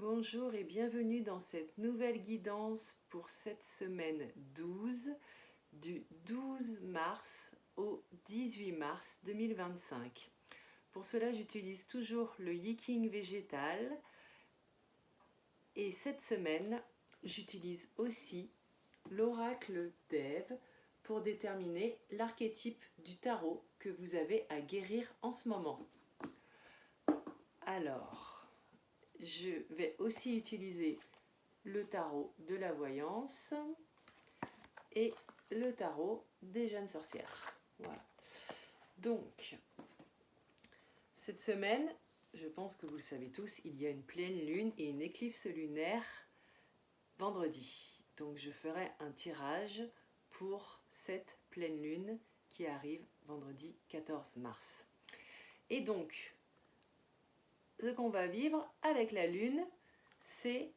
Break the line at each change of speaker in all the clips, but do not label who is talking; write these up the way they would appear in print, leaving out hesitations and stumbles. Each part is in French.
Bonjour et bienvenue dans cette nouvelle guidance pour cette semaine 12, du 12 mars au 18 mars 2025. Pour cela, j'utilise toujours le Yiking végétal et cette semaine, j'utilise aussi l'oracle d'Ève pour déterminer l'archétype du tarot que vous avez à guérir en ce moment. Alors, je vais aussi utiliser le tarot de la voyance et le tarot des jeunes sorcières. Voilà. Donc, cette semaine, je pense que vous le savez tous, il y a une pleine lune et une éclipse lunaire vendredi. Donc, je ferai un tirage pour cette pleine lune qui arrive vendredi 14 mars. Et donc, ce qu'on va vivre avec la lune, c'est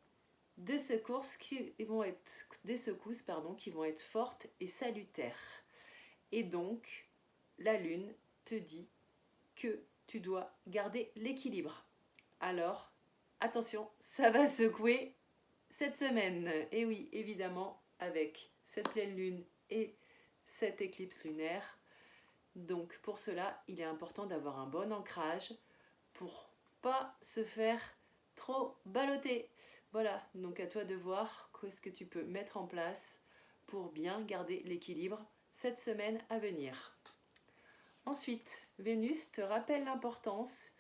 des secousses qui vont être fortes et salutaires. Et donc, la lune te dit que tu dois garder l'équilibre. Alors, attention, ça va secouer cette semaine. Et oui, évidemment, avec cette pleine lune et cette éclipse lunaire. Donc, pour cela, il est important d'avoir un bon ancrage pour pas se faire trop balloter. Voilà, donc à toi de voir ce que tu peux mettre en place pour bien garder l'équilibre cette semaine à venir. Ensuite, Vénus te rappelle l'importance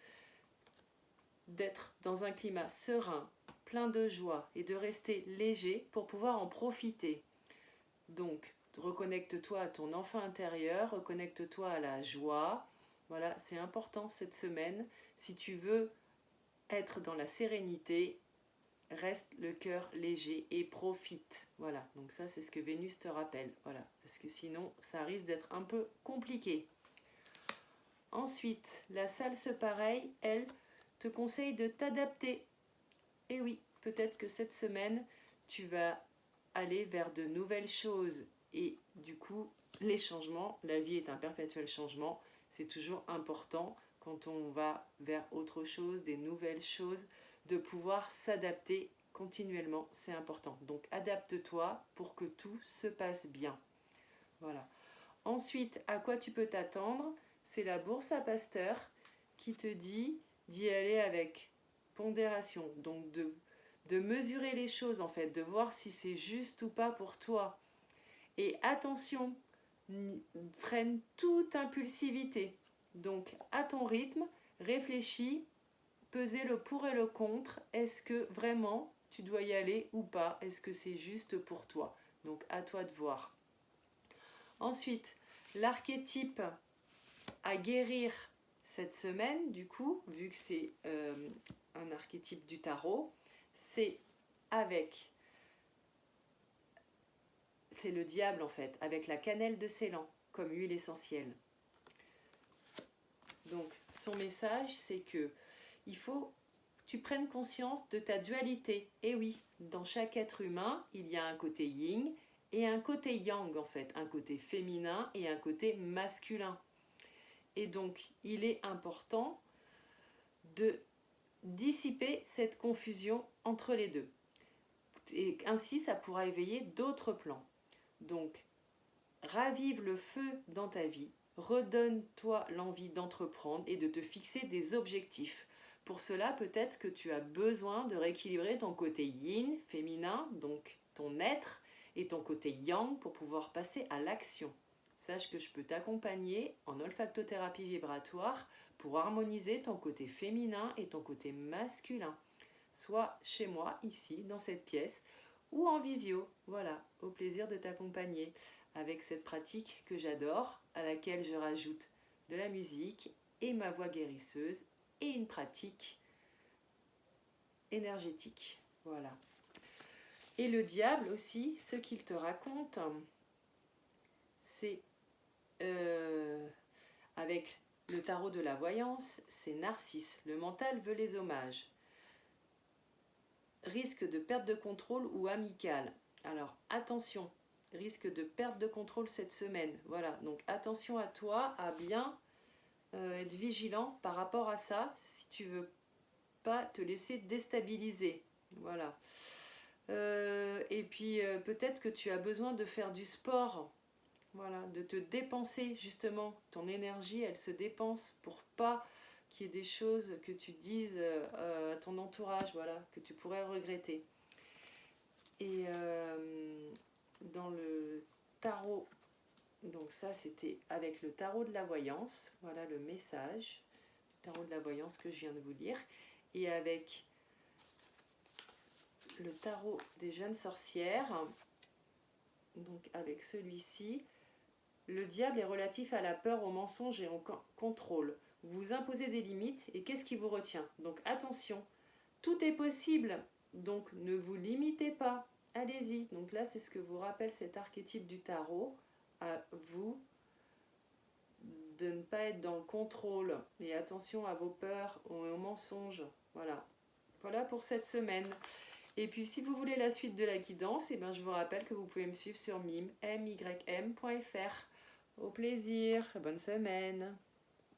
d'être dans un climat serein, plein de joie et de rester léger pour pouvoir en profiter. Donc, reconnecte-toi à ton enfant intérieur, reconnecte-toi à la joie. Voilà, c'est important cette semaine. Si tu veux être dans la sérénité, reste le cœur léger et profite. Voilà, donc ça c'est ce que Vénus te rappelle. Voilà, parce que sinon ça risque d'être un peu compliqué. Ensuite, la Salse pareil, elle te conseille de t'adapter. Et oui, peut-être que cette semaine, tu vas aller vers de nouvelles choses. Et du coup, les changements, la vie est un perpétuel changement. C'est toujours important quand on va vers autre chose, des nouvelles choses, de pouvoir s'adapter continuellement, c'est important. Donc adapte-toi pour que tout se passe bien. Voilà. Ensuite, à quoi tu peux t'attendre? C'est la bourse à Pasteur qui te dit d'y aller avec pondération. Donc de mesurer les choses en fait, de voir si c'est juste ou pas pour toi. Et attention, freine toute impulsivité. Donc à ton rythme, réfléchis, pesez le pour et le contre. Est-ce que vraiment tu dois y aller ou pas? Est-ce que c'est juste pour toi? Donc à toi de voir. Ensuite, l'archétype à guérir cette semaine, du coup, vu que c'est un archétype du tarot, c'est le diable en fait, avec la cannelle de Ceylan comme huile essentielle. Donc son message, c'est que il faut que tu prennes conscience de ta dualité. Et oui, dans chaque être humain, il y a un côté yin et un côté yang en fait, un côté féminin et un côté masculin. Et donc, il est important de dissiper cette confusion entre les deux. Et ainsi, ça pourra éveiller d'autres plans. Donc, ravive le feu dans ta vie, redonne-toi l'envie d'entreprendre et de te fixer des objectifs. Pour cela, peut-être que tu as besoin de rééquilibrer ton côté yin, féminin, donc ton être, et ton côté yang pour pouvoir passer à l'action. Sache que je peux t'accompagner en olfactothérapie vibratoire pour harmoniser ton côté féminin et ton côté masculin. Soit chez moi, ici, dans cette pièce, ou en visio. Voilà, au plaisir de t'accompagner avec cette pratique que j'adore, à laquelle je rajoute de la musique et ma voix guérisseuse et une pratique énergétique. Voilà. Et le diable aussi, ce qu'il te raconte, c'est avec le tarot de la voyance, c'est Narcisse. Le mental veut les hommages. Risque de perte de contrôle ou amical. Alors attention, risque de perte de contrôle cette semaine. Voilà, donc attention à toi, à bien être vigilant par rapport à ça, si tu veux pas te laisser déstabiliser. Voilà. Et puis peut-être que tu as besoin de faire du sport. Voilà, de te dépenser justement. Ton énergie, elle se dépense pour pas qu'il y ait des choses que tu dises à ton entourage, voilà, que tu pourrais regretter. Et dans le tarot, donc ça c'était avec le tarot de la voyance, voilà le message, le tarot de la voyance que je viens de vous lire, et avec le tarot des jeunes sorcières, donc avec celui-ci, le diable est relatif à la peur, au mensonge et au contrôle. Vous vous imposez des limites et qu'est-ce qui vous retient? Donc attention, tout est possible, donc ne vous limitez pas, allez-y. Donc là, c'est ce que vous rappelle cet archétype du tarot, à vous de ne pas être dans le contrôle et attention à vos peurs et aux mensonges. Voilà. Voilà pour cette semaine. Et puis si vous voulez la suite de la guidance, eh bien, je vous rappelle que vous pouvez me suivre sur mym.fr. Au plaisir, bonne semaine.